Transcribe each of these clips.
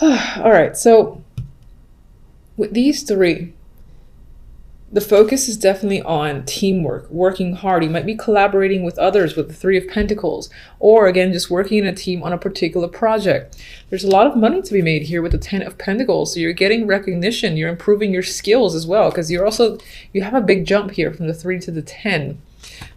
All right, so with these three, the focus is definitely on teamwork, working hard. You might be collaborating with others with the Three of Pentacles, or again, just working in a team on a particular project. There's a lot of money to be made here with the Ten of Pentacles. So you're getting recognition, you're improving your skills as well, because you have a big jump here from the 3 to the 10.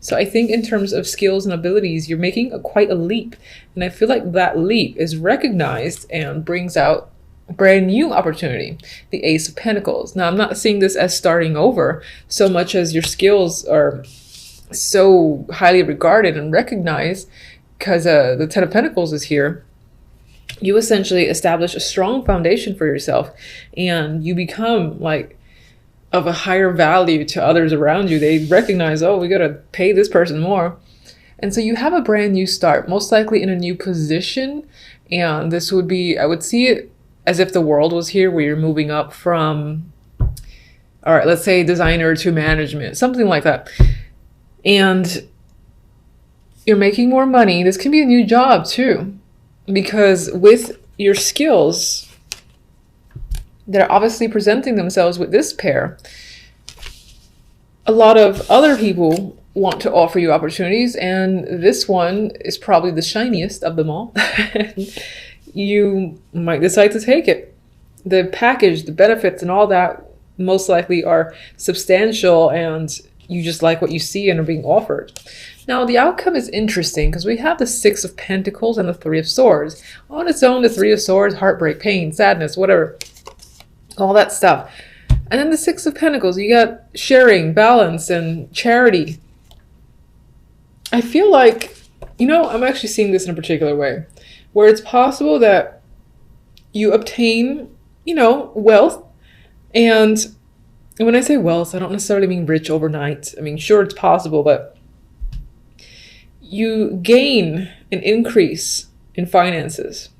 So I think in terms of skills and abilities, you're making quite a leap. And I feel like that leap is recognized and brings out brand new opportunity, the Ace of Pentacles. Now, I'm not seeing this as starting over so much as your skills are so highly regarded and recognized because the Ten of Pentacles is here. You essentially establish a strong foundation for yourself and you become like of a higher value to others around you. They recognize, oh, we got to pay this person more. And so you have a brand new start, most likely in a new position. And this would be, I would see it as if the world was here where you're moving up from, all right, let's say designer to management, something like that. And you're making more money. This can be a new job too, because with your skills that are obviously presenting themselves with this pair, a lot of other people want to offer you opportunities, and this one is probably the shiniest of them all. You might decide to take it. The package, the benefits and all that most likely are substantial and you just like what you see and are being offered. Now the outcome is interesting because we have the Six of Pentacles and the Three of Swords. On its own, the Three of Swords, heartbreak, pain, sadness, whatever, all that stuff. And then the Six of Pentacles, you got sharing, balance, and charity. I feel like, I'm actually seeing this in a particular way, where it's possible that you obtain, wealth. And when I say wealth, I don't necessarily mean rich overnight. I mean, sure, it's possible, but you gain an increase in finances.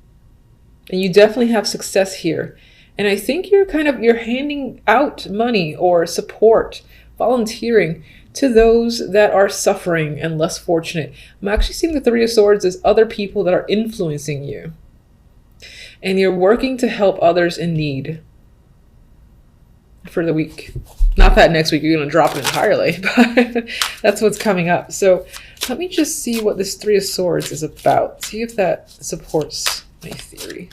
And you definitely have success here. And I think you're handing out money or support, volunteering to those that are suffering and less fortunate. I'm actually seeing the Three of Swords as other people that are influencing you. And you're working to help others in need for the week. Not that next week you're going to drop it entirely, but that's what's coming up. So let me just see what this Three of Swords is about. See if that supports my theory.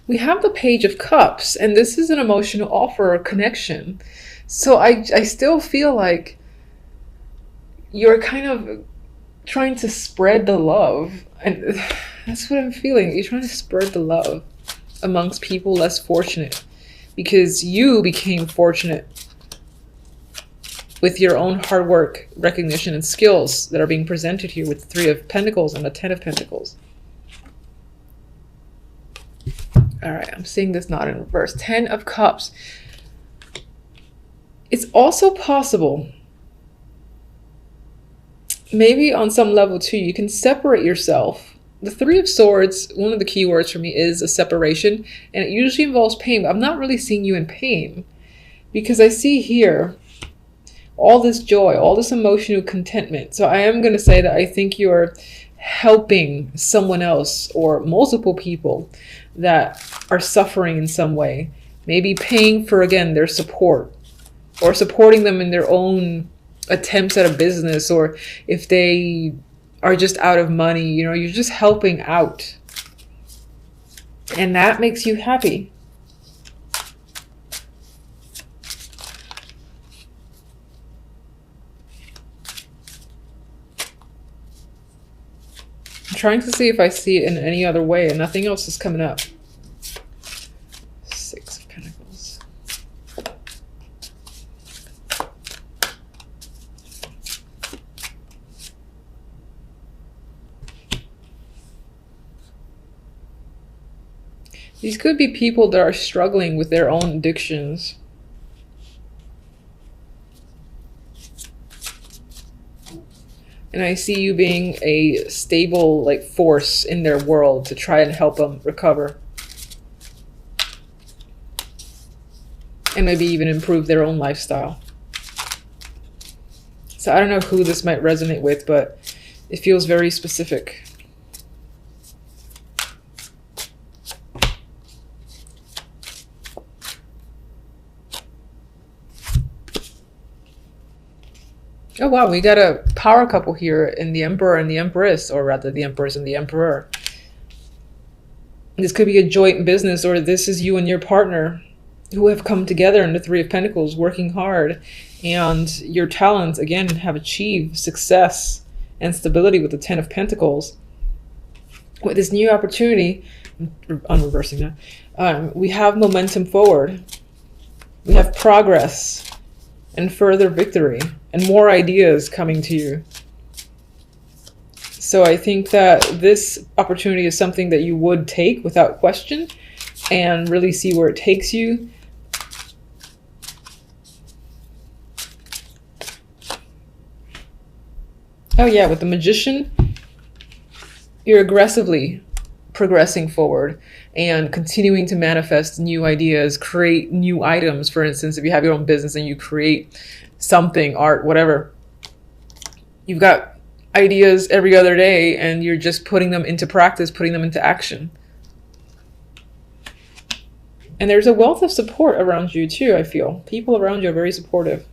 We have the Page of Cups, and this is an emotional offer or connection. So I still feel like you're kind of trying to spread the love. And that's what I'm feeling. You're trying to spread the love amongst people less fortunate because you became fortunate with your own hard work, recognition, and skills that are being presented here with the Three of Pentacles and the Ten of Pentacles. All right, I'm seeing this not in reverse. Ten of Cups. It's also possible, maybe on some level too, you can separate yourself. The Three of Swords, one of the key words for me is a separation, and it usually involves pain, but I'm not really seeing you in pain because I see here all this joy, all this emotional contentment. So I am going to say that I think you're helping someone else or multiple people that are suffering in some way, maybe paying for, again, their support or supporting them in their own attempts at a business, or if they are just out of money, you're just helping out. And that makes you happy. I'm trying to see if I see it in any other way, and nothing else is coming up. Six of Pentacles. These could be people that are struggling with their own addictions. And I see you being a stable force in their world to try and help them recover. And maybe even improve their own lifestyle. So I don't know who this might resonate with, but it feels very specific. Oh wow, we got a power couple here in the Emperor and the Empress, or rather the Empress and the Emperor. This could be a joint business, or this is you and your partner who have come together in the Three of Pentacles, working hard, and your talents, again, have achieved success and stability with the Ten of Pentacles. With this new opportunity, I'm reversing that, we have momentum forward. We have progress and further victory and more ideas coming to you. So I think that this opportunity is something that you would take without question and really see where it takes you. Oh yeah, with the Magician, you're aggressively progressing forward and continuing to manifest new ideas, create new items. For instance, if you have your own business and you create something, art, whatever, you've got ideas every other day and you're just putting them into practice, putting them into action. And there's a wealth of support around you too, I feel. People around you are very supportive.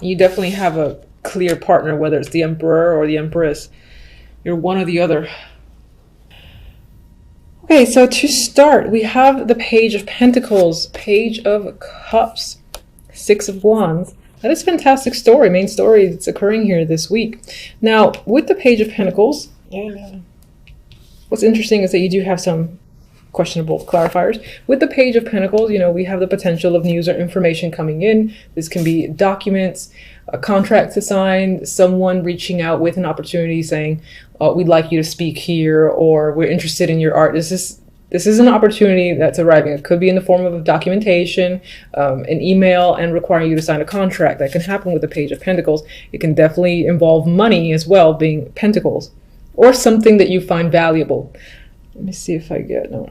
You definitely have a clear partner, whether it's the Emperor or the Empress. You're one or the other. Okay, so to start, we have the Page of Pentacles, Page of Cups, Six of Wands. That is a fantastic story, main story that's occurring here this week. Now, with the Page of Pentacles, what's interesting is that you do have some questionable clarifiers. With the Page of Pentacles, you know, we have the potential of news or information coming in. This can be documents, a contract to sign, someone reaching out with an opportunity saying, oh, we'd like you to speak here, or we're interested in your art. This is an opportunity that's arriving. It could be in the form of a documentation, an email, and requiring you to sign a contract. That can happen with the Page of Pentacles. It can definitely involve money as well, being Pentacles, or something that you find valuable. Let me see if I get no.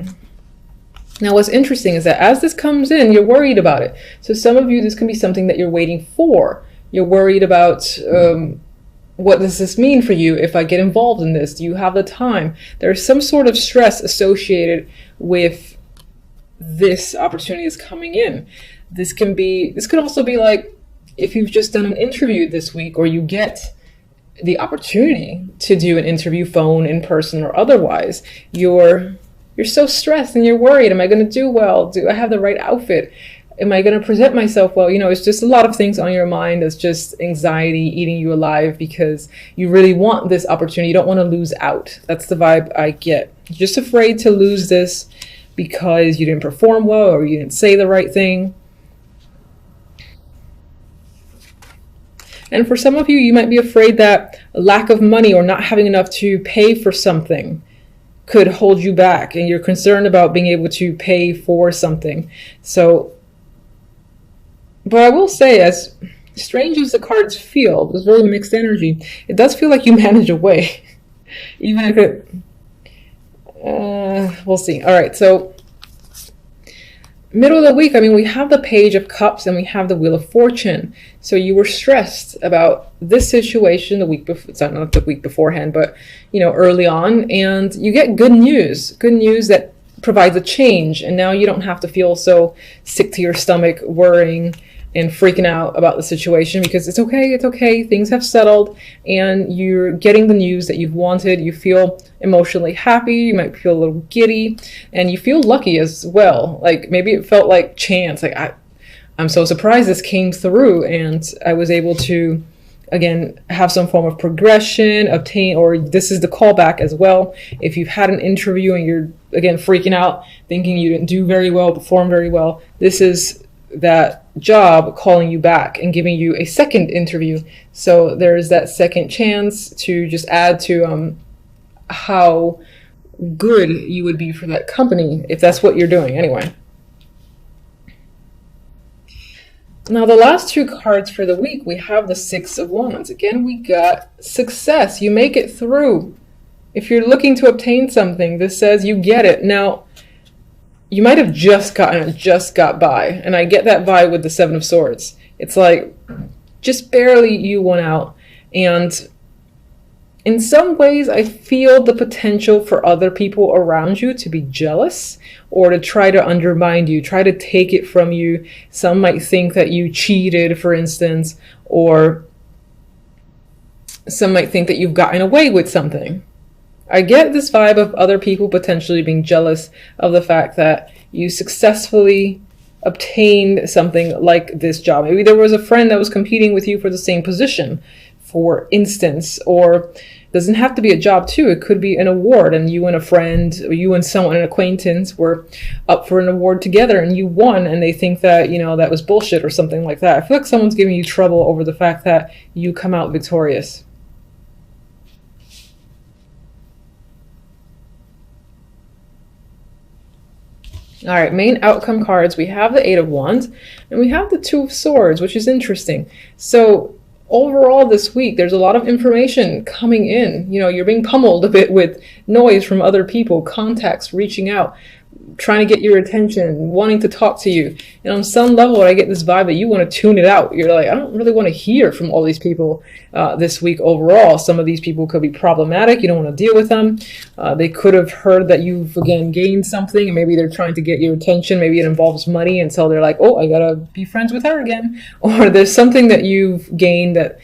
Now, what's interesting is that as this comes in, you're worried about it. So some of you, this can be something that you're waiting for. You're worried about what does this mean for you if I get involved in this? Do you have the time? There's some sort of stress associated with this opportunity is coming in. This could also be like if you've just done an interview this week, or you get the opportunity to do an interview, phone, in person, or otherwise. You're so stressed and you're worried. Am I going to do well? Do I have the right outfit? Am I going to present myself well? You know, it's just a lot of things on your mind. It's just anxiety eating you alive because you really want this opportunity. You don't want to lose out. That's the vibe I get. You're just afraid to lose this because you didn't perform well or you didn't say the right thing. And for some of you, you might be afraid that lack of money or not having enough to pay for something could hold you back, and you're concerned about being able to pay for something. So, but I will say, as strange as the cards feel, there's very mixed energy. It does feel like you manage away, even if it, we'll see. All right, so middle of the week, I mean, we have the Page of Cups and we have the Wheel of Fortune. So you were stressed about this situation the week before, it's not the week beforehand, but, you know, early on, and you get good news that provides a change. And now you don't have to feel so sick to your stomach, worrying and freaking out about the situation, because it's okay, things have settled, and you're getting the news that you've wanted. You feel emotionally happy, you might feel a little giddy, and you feel lucky as well. Like maybe it felt like chance, like I'm so surprised this came through and I was able to, again, have some form of progression, obtain, or this is the callback as well. If you've had an interview and you're, again, freaking out, thinking you didn't do very well, perform very well, this is that job calling you back and giving you a second interview. So there's that second chance to just add to how good you would be for that company if that's what you're doing anyway. Now, the last two cards for the week, we have the Six of Wands. Again, we got success. You make it through. If you're looking to obtain something, this says you get it. Now, you might have just got by, and I get that vibe with the Seven of Swords. It's like just barely you won out, and in some ways I feel the potential for other people around you to be jealous or to try to undermine you, try to take it from you. Some might think that you cheated, for instance, or Some might think that you've gotten away with something. I get this vibe of other people potentially being jealous of the fact that you successfully obtained something like this job. Maybe there was a friend that was competing with you for the same position, for instance, or doesn't have to be a job too. It could be an award, and you and a friend, or you and someone, an acquaintance, were up for an award together and you won, and they think that, you know, that was bullshit or something like that. I feel like someone's giving you trouble over the fact that you come out victorious. All right, main outcome cards. We have the Eight of Wands and we have the Two of Swords, which is interesting. So overall this week, there's a lot of information coming in. You know, you're being pummeled a bit with noise from other people, contacts reaching out, trying to get your attention, wanting to talk to you. And on some level, I get this vibe that you want to tune it out. You're like, I don't really want to hear from all these people this week overall. Some of these people could be problematic. You don't want to deal with them. They could have heard that you've, again, gained something, and maybe they're trying to get your attention. Maybe it involves money, and so they're like, oh, I got to be friends with her again. Or there's something that you've gained that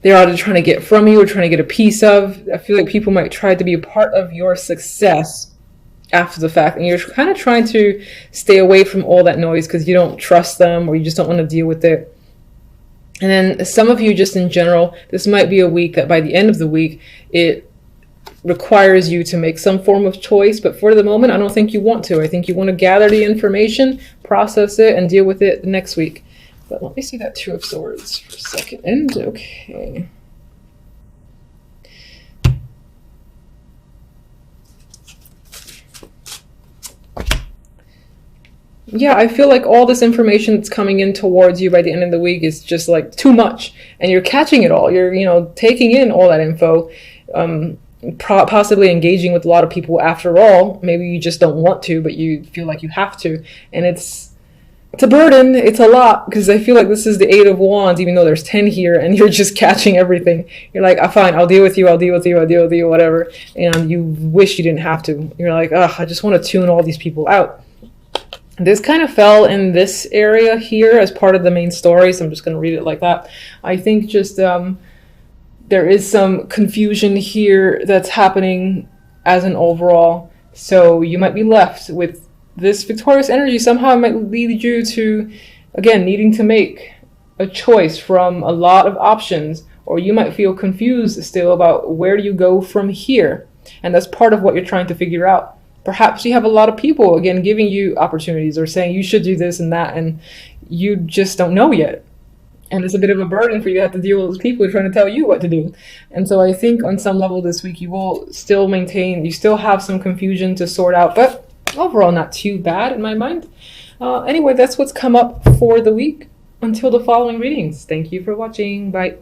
they're either trying to get from you or trying to get a piece of. I feel like people might try to be a part of your success after the fact, and you're kind of trying to stay away from all that noise because you don't trust them or you just don't want to deal with it. And then some of you, just in general, this might be a week that by the end of the week it requires you to make some form of choice, but for the moment I don't think you want to. I think you want to gather the information, process it, and deal with it next week. But let me see that Two of Swords for a second. Okay. Yeah, I feel like all this information that's coming in towards you by the end of the week is just like too much, and you're catching it all. You're, you know, taking in all that info, possibly engaging with a lot of people after all. Maybe you just don't want to, but you feel like you have to, and it's a burden. It's a lot, because I feel like this is the Eight of Wands, even though there's 10 here, and you're just catching everything. You're like, oh, fine, I'll deal with you, I'll deal with you, I'll deal with you, whatever, and you wish you didn't have to. You're like, oh, I just want to tune all these people out. This kind of fell in this area here as part of the main story, so I'm just going to read it like that. I think just there is some confusion here that's happening as an overall, so you might be left with this victorious energy. Somehow it might lead you to, again, needing to make a choice from a lot of options, or you might feel confused still about where do you go from here, and that's part of what you're trying to figure out. Perhaps you have a lot of people, again, giving you opportunities or saying you should do this and that, and you just don't know yet. And it's a bit of a burden for you to have to deal with those people who are trying to tell you what to do. And so I think on some level this week you will still maintain, you still have some confusion to sort out, but overall not too bad in my mind. Anyway, that's what's come up for the week. Until the following readings. Thank you for watching. Bye.